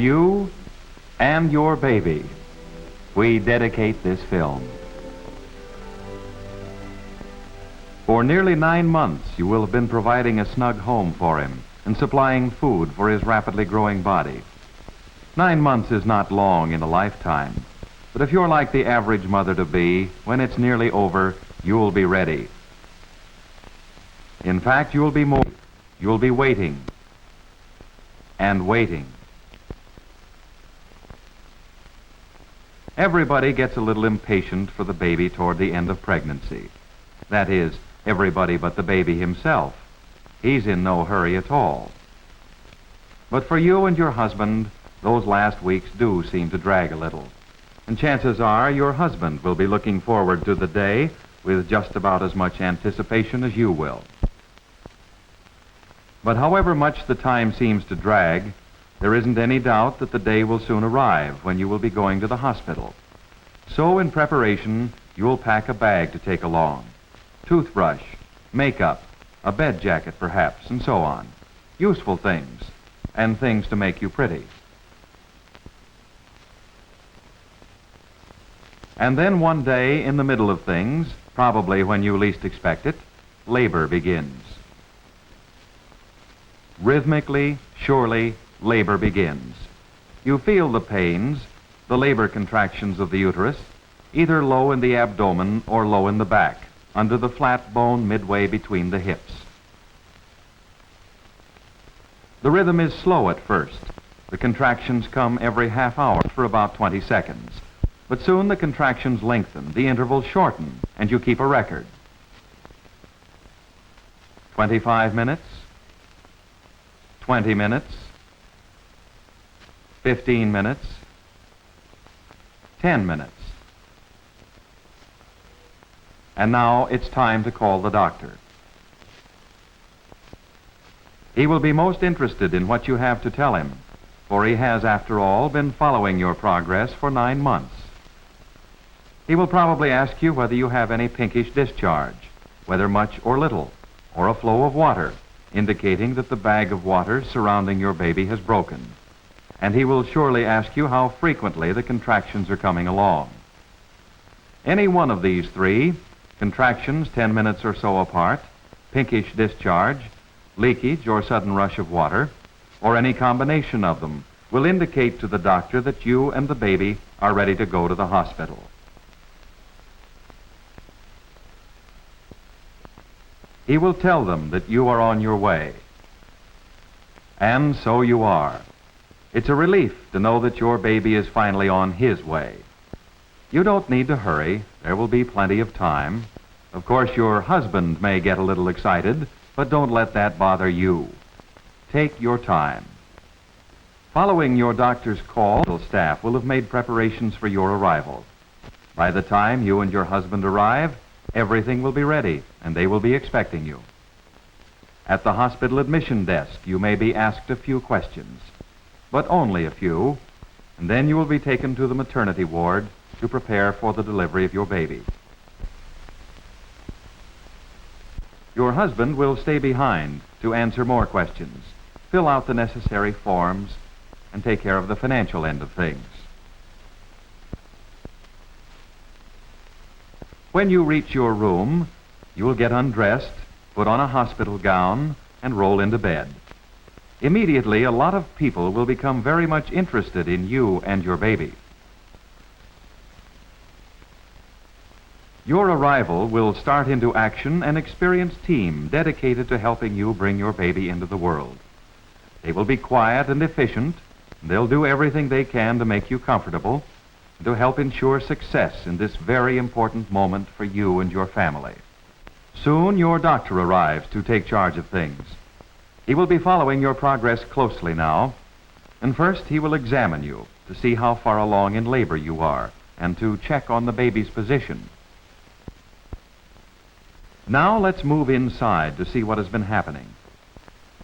you and your baby, we dedicate this film. For nearly 9 months, you will have been providing a snug home for him and supplying food for his rapidly growing body. 9 months is not long in a lifetime, but if you're like the average mother-to-be, when it's nearly over, you'll be ready. In fact, you'll be waiting and waiting. Everybody gets a little impatient for the baby toward the end of pregnancy. That is, everybody but the baby himself. He's in no hurry at all. But for you and your husband, those last weeks do seem to drag a little. And chances are your husband will be looking forward to the day with just about as much anticipation as you will. But however much the time seems to drag, there isn't any doubt that the day will soon arrive when you will be going to the hospital. So in preparation, you'll pack a bag to take along. Toothbrush, makeup, a bed jacket perhaps, and so on. Useful things, and things to make you pretty. And then one day in the middle of things, probably when you least expect it, labor begins. Rhythmically, surely, labor begins. You feel the pains, the labor contractions of the uterus, either low in the abdomen or low in the back, under the flat bone midway between the hips. The rhythm is slow at first. The contractions come every half hour for about 20 seconds. But soon the contractions lengthen, the intervals shorten, and you keep a record. 25 minutes, 20 minutes, 15 minutes, 10 minutes. And now it's time to call the doctor. He will be most interested in what you have to tell him, for he has, after all, been following your progress for 9 months. He will probably ask you whether you have any pinkish discharge, whether much or little, or a flow of water, indicating that the bag of water surrounding your baby has broken. And he will surely ask you how frequently the contractions are coming along. Any one of these three, contractions 10 minutes or so apart, pinkish discharge, leakage or sudden rush of water, or any combination of them, will indicate to the doctor that you and the baby are ready to go to the hospital. He will tell them that you are on your way. And so you are. It's a relief to know that your baby is finally on his way. You don't need to hurry. There will be plenty of time. Of course, your husband may get a little excited, but don't let that bother you. Take your time. Following your doctor's call, the staff will have made preparations for your arrival. By the time you and your husband arrive, everything will be ready, and they will be expecting you. At the hospital admission desk, you may be asked a few questions, but only a few, and then you will be taken to the maternity ward to prepare for the delivery of your baby. Your husband will stay behind to answer more questions, fill out the necessary forms, and take care of the financial end of things. When you reach your room, you will get undressed, put on a hospital gown, and roll into bed. Immediately, a lot of people will become very much interested in you and your baby. Your arrival will start into action an experienced team dedicated to helping you bring your baby into the world. They will be quiet and efficient, and they'll do everything they can to make you comfortable, to help ensure success in this very important moment for you and your family. Soon your doctor arrives to take charge of things. He will be following your progress closely now, and first he will examine you to see how far along in labor you are and to check on the baby's position. Now let's move inside to see what has been happening.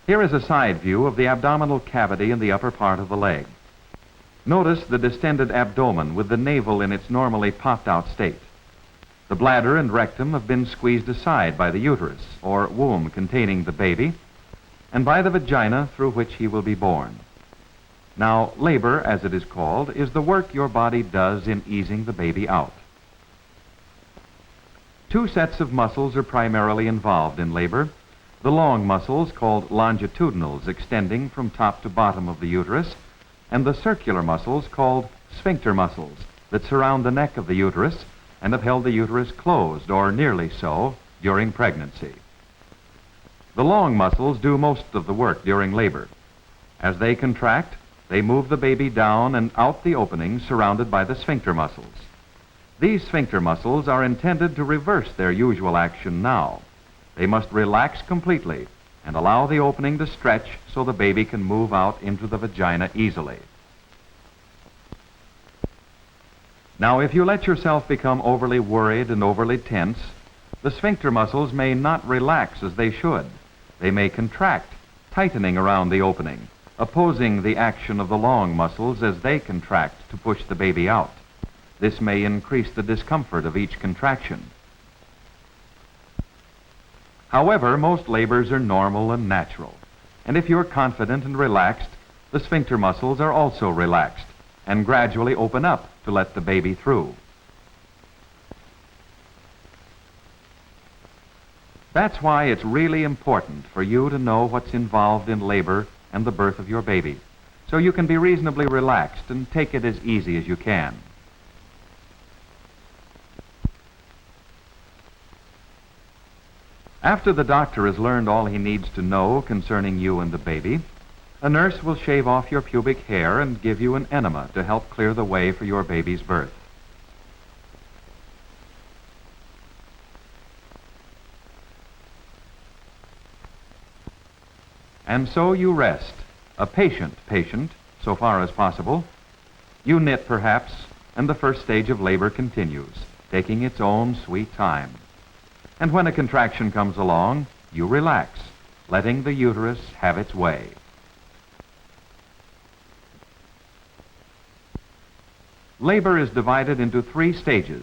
Here is a side view of the abdominal cavity in the upper part of the leg. Notice the distended abdomen with the navel in its normally popped-out state. The bladder and rectum have been squeezed aside by the uterus, or womb containing the baby, and by the vagina through which he will be born. Now, labor, as it is called, is the work your body does in easing the baby out. Two sets of muscles are primarily involved in labor. The long muscles, called longitudinals, extending from top to bottom of the uterus, and the circular muscles, called sphincter muscles, that surround the neck of the uterus and have held the uterus closed, or nearly so, during pregnancy. The long muscles do most of the work during labor. As they contract, they move the baby down and out the opening surrounded by the sphincter muscles. These sphincter muscles are intended to reverse their usual action now. They must relax completely and allow the opening to stretch so the baby can move out into the vagina easily. Now, if you let yourself become overly worried and overly tense, the sphincter muscles may not relax as they should. They may contract, tightening around the opening, opposing the action of the long muscles as they contract to push the baby out. This may increase the discomfort of each contraction. However, most labors are normal and natural, and if you're confident and relaxed, the sphincter muscles are also relaxed and gradually open up to let the baby through. That's why it's really important for you to know what's involved in labor and the birth of your baby, so you can be reasonably relaxed and take it as easy as you can. After the doctor has learned all he needs to know concerning you and the baby, a nurse will shave off your pubic hair and give you an enema to help clear the way for your baby's birth. And so you rest, a patient, so far as possible. You knit perhaps, and the first stage of labor continues, taking its own sweet time. And when a contraction comes along, you relax, letting the uterus have its way. Labor is divided into 3 stages.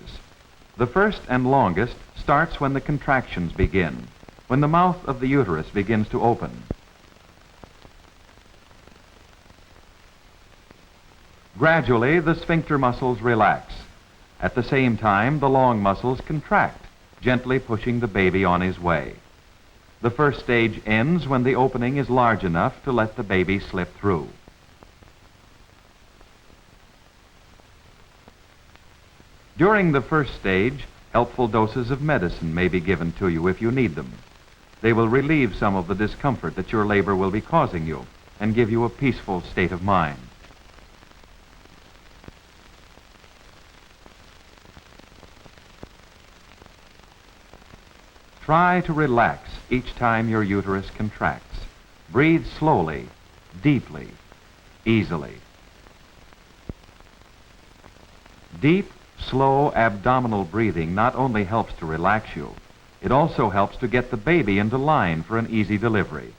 The first and longest starts when the contractions begin, when the mouth of the uterus begins to open. Gradually, the sphincter muscles relax. At the same time, the long muscles contract, gently pushing the baby on his way. The first stage ends when the opening is large enough to let the baby slip through. During the first stage, helpful doses of medicine may be given to you if you need them. They will relieve some of the discomfort that your labor will be causing you and give you a peaceful state of mind. Try to relax each time your uterus contracts. Breathe slowly, deeply, easily. Deep, slow abdominal breathing not only helps to relax you, it also helps to get the baby into line for an easy delivery.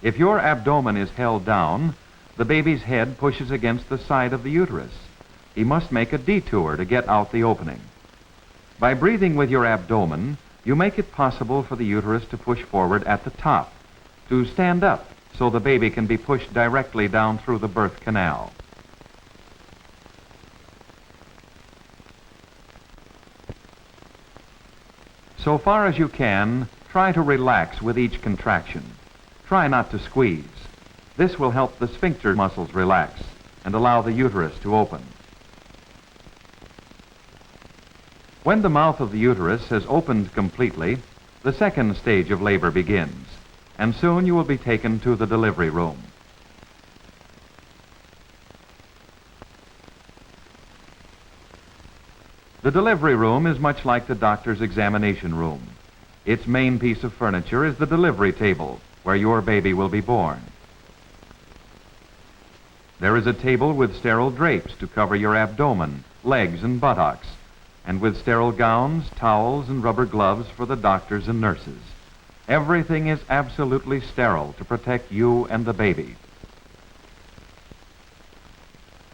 If your abdomen is held down, the baby's head pushes against the side of the uterus. He must make a detour to get out the opening. By breathing with your abdomen, you make it possible for the uterus to push forward at the top, to stand up so the baby can be pushed directly down through the birth canal. So far as you can, try to relax with each contraction. Try not to squeeze. This will help the sphincter muscles relax and allow the uterus to open. When the mouth of the uterus has opened completely, the second stage of labor begins, and soon you will be taken to the delivery room. The delivery room is much like the doctor's examination room. Its main piece of furniture is the delivery table, where your baby will be born. There is a table with sterile drapes to cover your abdomen, legs, and buttocks, and with sterile gowns, towels, and rubber gloves for the doctors and nurses. Everything is absolutely sterile to protect you and the baby.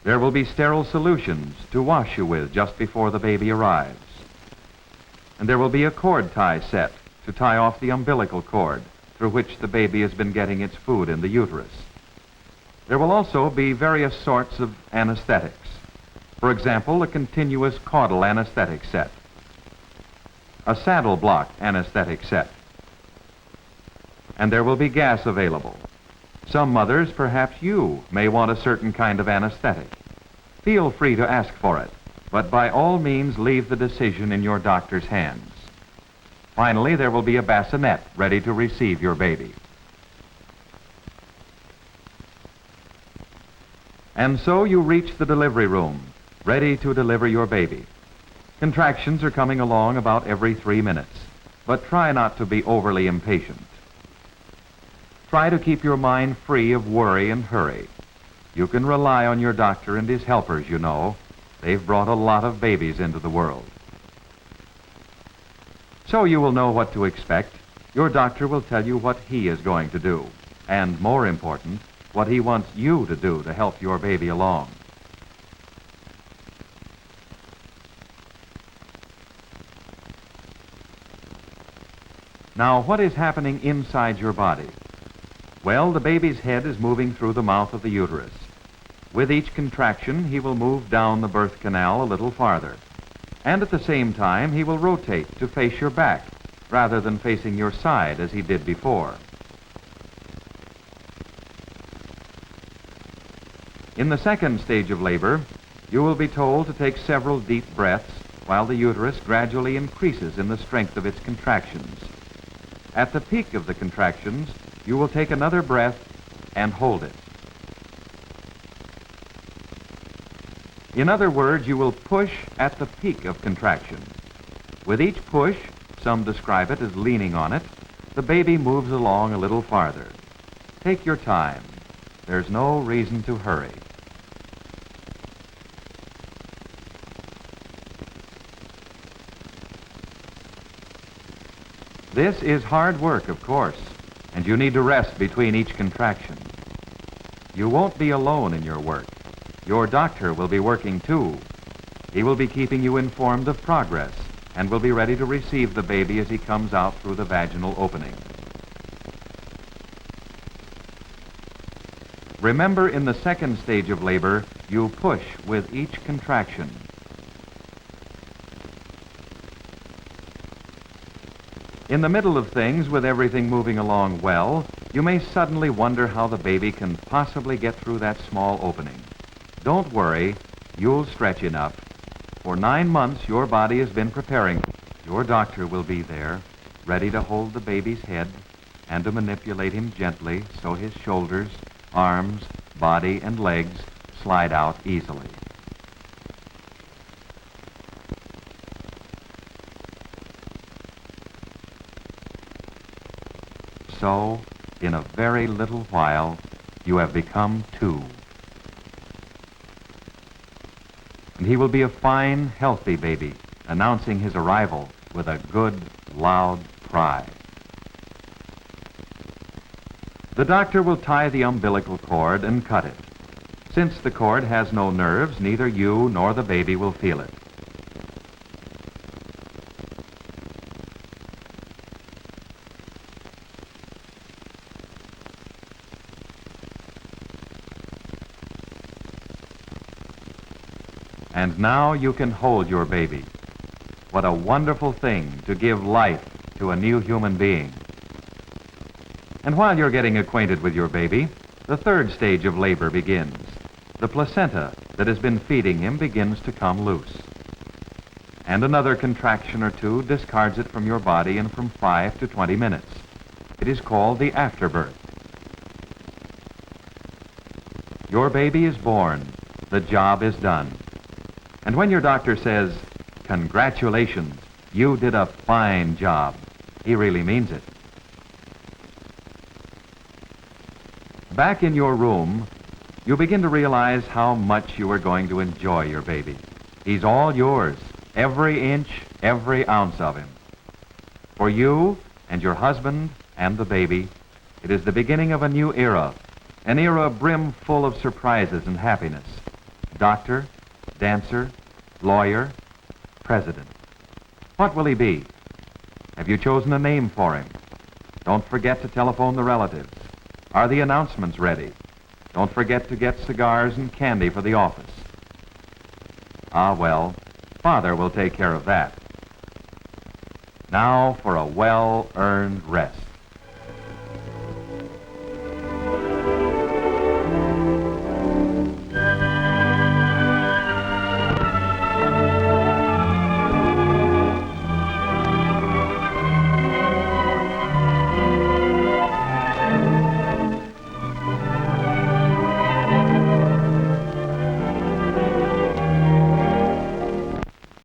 There will be sterile solutions to wash you with just before the baby arrives. And there will be a cord tie set to tie off the umbilical cord through which the baby has been getting its food in the uterus. There will also be various sorts of anesthetics. For example, a continuous caudal anesthetic set, a saddle block anesthetic set, and there will be gas available. Some mothers, perhaps you, may want a certain kind of anesthetic. Feel free to ask for it, but by all means leave the decision in your doctor's hands. Finally, there will be a bassinet ready to receive your baby. And so you reach the delivery room, ready to deliver your baby. Contractions are coming along about every 3 minutes, but try not to be overly impatient. Try to keep your mind free of worry and hurry. You can rely on your doctor and his helpers, you know. They've brought a lot of babies into the world. So you will know what to expect. Your doctor will tell you what he is going to do, and more important, what he wants you to do to help your baby along. Now, what is happening inside your body? Well, the baby's head is moving through the mouth of the uterus. With each contraction, he will move down the birth canal a little farther. And at the same time, he will rotate to face your back, rather than facing your side as he did before. In the second stage of labor, you will be told to take several deep breaths while the uterus gradually increases in the strength of its contractions. At the peak of the contractions, you will take another breath and hold it. In other words, you will push at the peak of contraction. With each push, some describe it as leaning on it, the baby moves along a little farther. Take your time. There's no reason to hurry. This is hard work, of course, and you need to rest between each contraction. You won't be alone in your work. Your doctor will be working too. He will be keeping you informed of progress and will be ready to receive the baby as he comes out through the vaginal opening. Remember, in the second stage of labor, you push with each contraction. In the middle of things, with everything moving along well, you may suddenly wonder how the baby can possibly get through that small opening. Don't worry, you'll stretch enough. For 9 months, your body has been preparing. Your doctor will be there, ready to hold the baby's head and to manipulate him gently so his shoulders, arms, body, and legs slide out easily. So, in a very little while, you have become 2. And he will be a fine, healthy baby, announcing his arrival with a good, loud cry. The doctor will tie the umbilical cord and cut it. Since the cord has no nerves, neither you nor the baby will feel it. And now you can hold your baby. What a wonderful thing to give life to a new human being. And while you're getting acquainted with your baby, the third stage of labor begins. The placenta that has been feeding him begins to come loose. And another contraction or two discards it from your body in from 5 to 20 minutes. It is called the afterbirth. Your baby is born. The job is done. And when your doctor says, "Congratulations, you did a fine job," he really means it. Back in your room, you begin to realize how much you are going to enjoy your baby. He's all yours, every inch, every ounce of him. For you and your husband and the baby, it is the beginning of a new era, an era brimful of surprises and happiness. Doctor, dancer, lawyer, president. What will he be? Have you chosen a name for him? Don't forget to telephone the relatives. Are the announcements ready? Don't forget to get cigars and candy for the office. Ah, well, Father will take care of that. Now for a well-earned rest.